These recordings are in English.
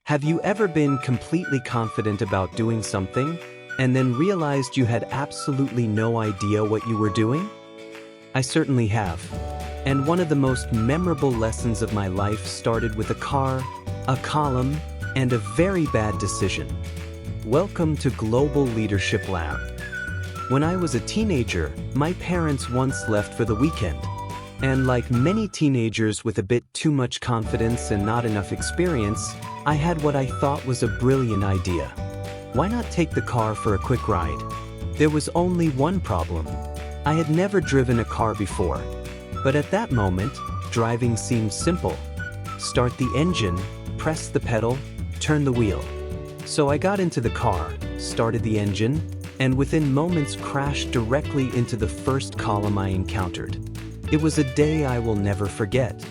Have you ever been completely confident about doing something, and then realized you had absolutely no idea what you were doing? I certainly have. And one of the most memorable lessons of my life started with a car, a column, and a very bad decision. Welcome to Global Leadership Lab. When I was a teenager, my parents once left for the weekend. And like many teenagers with a bit too much confidence and not enough experience, I had what I thought was a brilliant idea. Why not take the car for a quick ride? There was only one problem. I had never driven a car before. But at that moment, driving seemed simple. Start the engine, press the pedal, turn the wheel. So I got into the car, started the engine, and within moments crashed directly into the first column I encountered. It was a day I will never forget.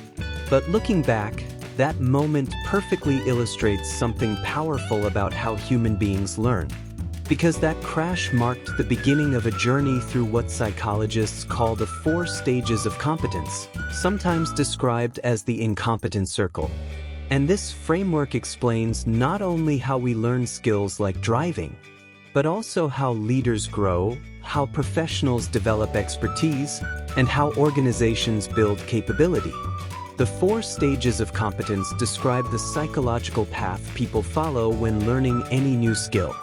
But looking back, that moment perfectly illustrates something powerful about how human beings learn. Because that crash marked the beginning of a journey through what psychologists call the 4 stages of competence, sometimes described as the incompetence circle. And this framework explains not only how we learn skills like driving, but also how leaders grow, how professionals develop expertise, and how organizations build capability. The 4 stages of competence describe the psychological path people follow when learning any new skill.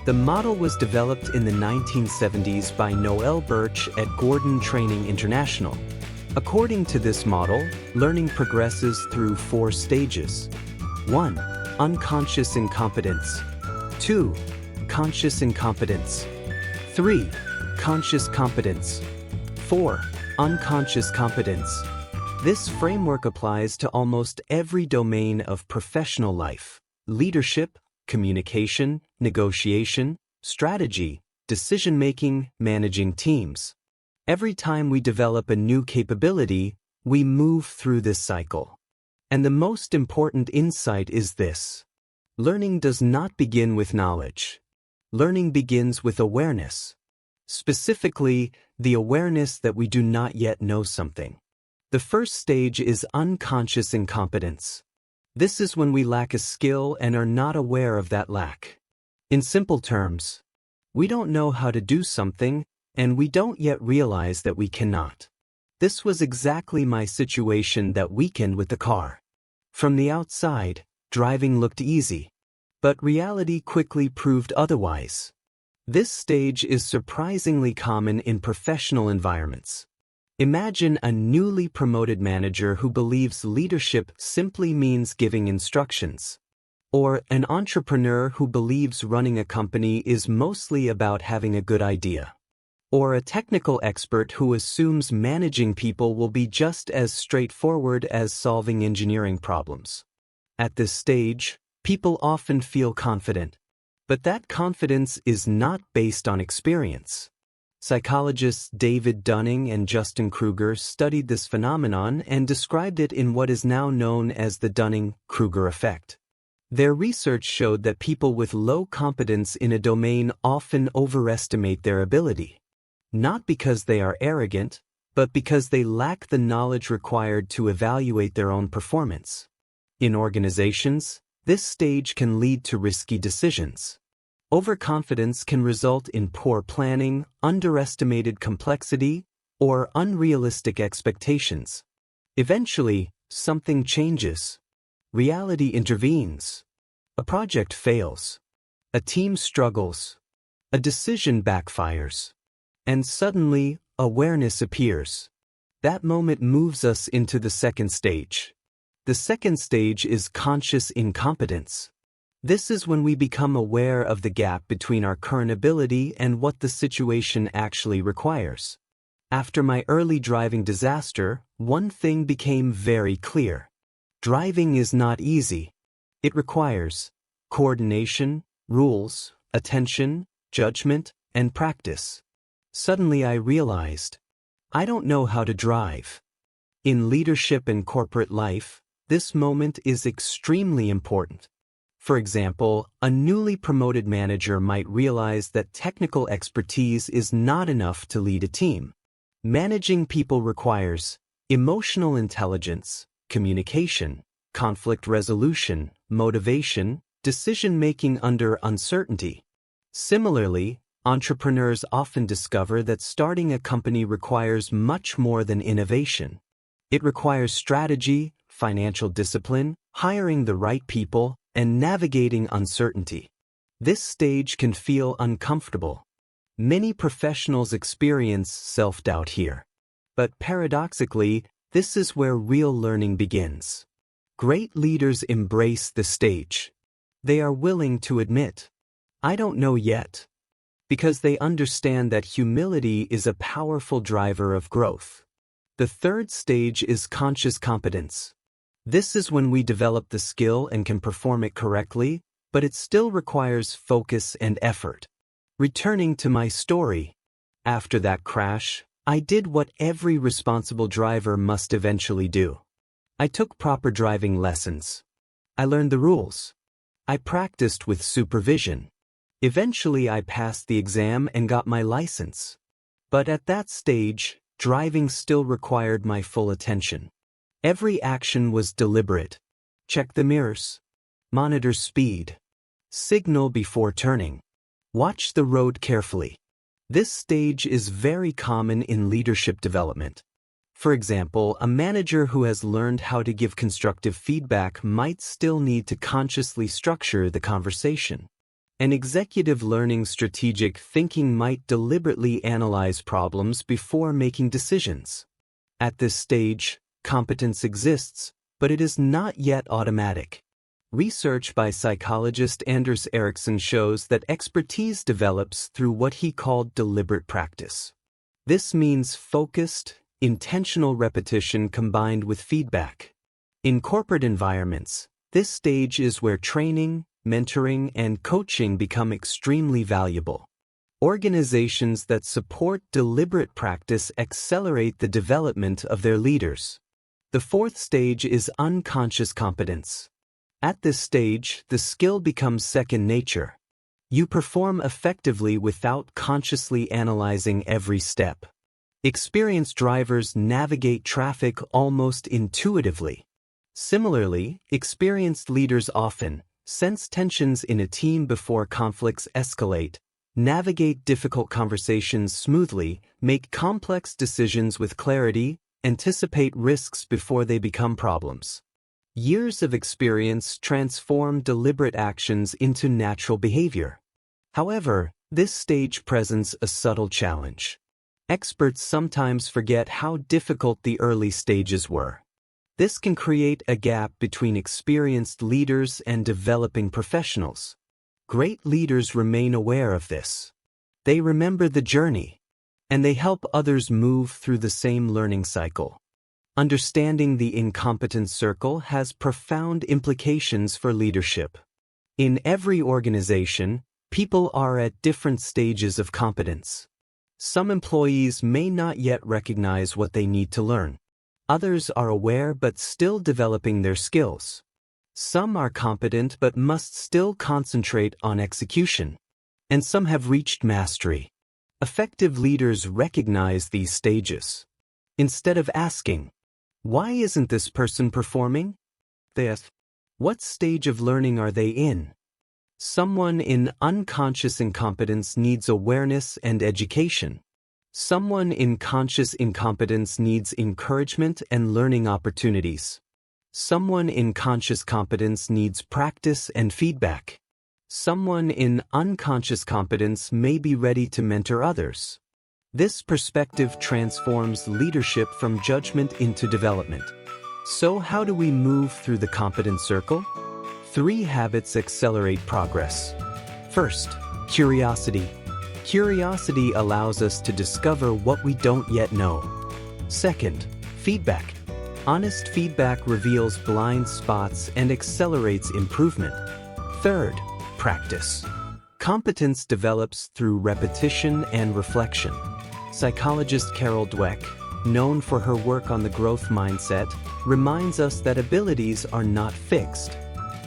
The model was developed in the 1970s by Noel Birch at Gordon Training International. According to this model, learning progresses through 4 stages. 1. Unconscious incompetence. 2. Conscious incompetence. 3. Conscious competence. 4. Unconscious competence. This framework applies to almost every domain of professional life: leadership, communication, negotiation, strategy, decision-making, managing teams. Every time we develop a new capability, we move through this cycle. And the most important insight is this: learning does not begin with knowledge. Learning begins with awareness. Specifically, the awareness that we do not yet know something. The first stage is unconscious incompetence. This is when we lack a skill and are not aware of that lack. In simple terms, we don't know how to do something, and we don't yet realize that we cannot. This was exactly my situation that weekend with the car. From the outside, driving looked easy. But reality quickly proved otherwise. This stage is surprisingly common in professional environments. Imagine a newly promoted manager who believes leadership simply means giving instructions. Or an entrepreneur who believes running a company is mostly about having a good idea. Or a technical expert who assumes managing people will be just as straightforward as solving engineering problems. At this stage, people often feel confident, but that confidence is not based on experience. Psychologists David Dunning and Justin Kruger studied this phenomenon and described it in what is now known as the Dunning-Kruger effect. Their research showed that people with low competence in a domain often overestimate their ability, not because they are arrogant, but because they lack the knowledge required to evaluate their own performance. In organizations, this stage can lead to risky decisions. Overconfidence can result in poor planning, underestimated complexity, or unrealistic expectations. Eventually, something changes. Reality intervenes. A project fails. A team struggles. A decision backfires. And suddenly, awareness appears. That moment moves us into the second stage. The second stage is conscious incompetence. This is when we become aware of the gap between our current ability and what the situation actually requires. After my early driving disaster, one thing became very clear. Driving is not easy. It requires coordination, rules, attention, judgment, and practice. Suddenly I realized, I don't know how to drive. In leadership and corporate life, this moment is extremely important. For example, a newly promoted manager might realize that technical expertise is not enough to lead a team. Managing people requires emotional intelligence, communication, conflict resolution, motivation, decision-making under uncertainty. Similarly, entrepreneurs often discover that starting a company requires much more than innovation. It requires strategy, financial discipline, hiring the right people, and navigating uncertainty. This stage can feel uncomfortable. Many professionals experience self-doubt here. But paradoxically, this is where real learning begins. Great leaders embrace the stage. They are willing to admit, "I don't know yet," because they understand that humility is a powerful driver of growth. The third stage is conscious competence. This is when we develop the skill and can perform it correctly, but it still requires focus and effort. Returning to my story, after that crash, I did what every responsible driver must eventually do. I took proper driving lessons. I learned the rules. I practiced with supervision. Eventually, I passed the exam and got my license. But at that stage, driving still required my full attention. Every action was deliberate. Check the mirrors. Monitor speed. Signal before turning. Watch the road carefully. This stage is very common in leadership development. For example, a manager who has learned how to give constructive feedback might still need to consciously structure the conversation. An executive learning strategic thinking might deliberately analyze problems before making decisions. At this stage, competence exists, but it is not yet automatic. Research by psychologist Anders Ericsson shows that expertise develops through what he called deliberate practice. This means focused, intentional repetition combined with feedback. In corporate environments, this stage is where training, mentoring, and coaching become extremely valuable. Organizations that support deliberate practice accelerate the development of their leaders. The fourth stage is unconscious competence. At this stage, the skill becomes second nature. You perform effectively without consciously analyzing every step. Experienced drivers navigate traffic almost intuitively. Similarly, experienced leaders often sense tensions in a team before conflicts escalate, navigate difficult conversations smoothly, make complex decisions with clarity, anticipate risks before they become problems. Years of experience transform deliberate actions into natural behavior. However, this stage presents a subtle challenge. Experts sometimes forget how difficult the early stages were. This can create a gap between experienced leaders and developing professionals. Great leaders remain aware of this. They remember the journey, and they help others move through the same learning cycle. Understanding the incompetence circle has profound implications for leadership. In every organization, people are at different stages of competence. Some employees may not yet recognize what they need to learn. Others are aware but still developing their skills. Some are competent but must still concentrate on execution. And some have reached mastery. Effective leaders recognize these stages. Instead of asking, "Why isn't this person performing?" they ask, "What stage of learning are they in?" Someone in unconscious incompetence needs awareness and education. Someone in conscious incompetence needs encouragement and learning opportunities. Someone in conscious competence needs practice and feedback. Someone in unconscious competence may be ready to mentor others. This perspective transforms leadership from judgment into development. So how do we move through the competence circle? 3 habits accelerate progress. First, curiosity. Curiosity allows us to discover what we don't yet know. Second, feedback. Honest feedback reveals blind spots and accelerates improvement. Third, practice. Competence develops through repetition and reflection. Psychologist Carol Dweck, known for her work on the growth mindset, reminds us that abilities are not fixed.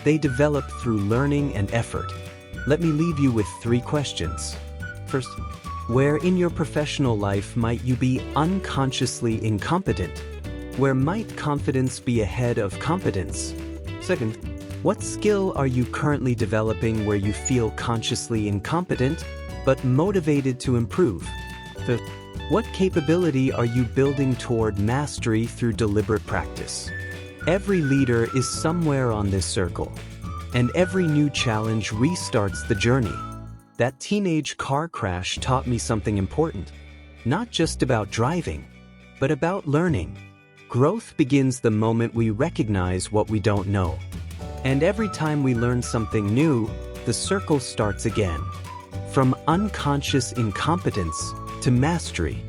They develop through learning and effort. Let me leave you with 3 questions. First, where in your professional life might you be unconsciously incompetent? Where might confidence be ahead of competence? Second, What skill are you currently developing where you feel consciously incompetent, but motivated to improve? What capability are you building toward mastery through deliberate practice? Every leader is somewhere on this circle, and every new challenge restarts the journey. That teenage car crash taught me something important, not just about driving, but about learning. Growth begins the moment we recognize what we don't know. And every time we learn something new, the circle starts again. From unconscious incompetence to mastery.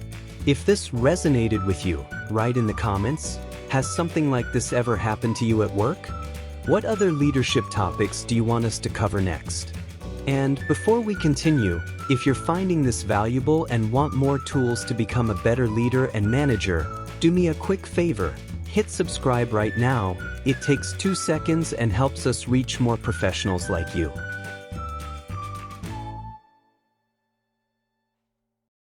If this resonated with you, write in the comments. Has something like this ever happened to you at work? What other leadership topics do you want us to cover next? And before we continue, if you're finding this valuable and want more tools to become a better leader and manager, do me a quick favor. Hit subscribe right now. It takes 2 seconds and helps us reach more professionals like you.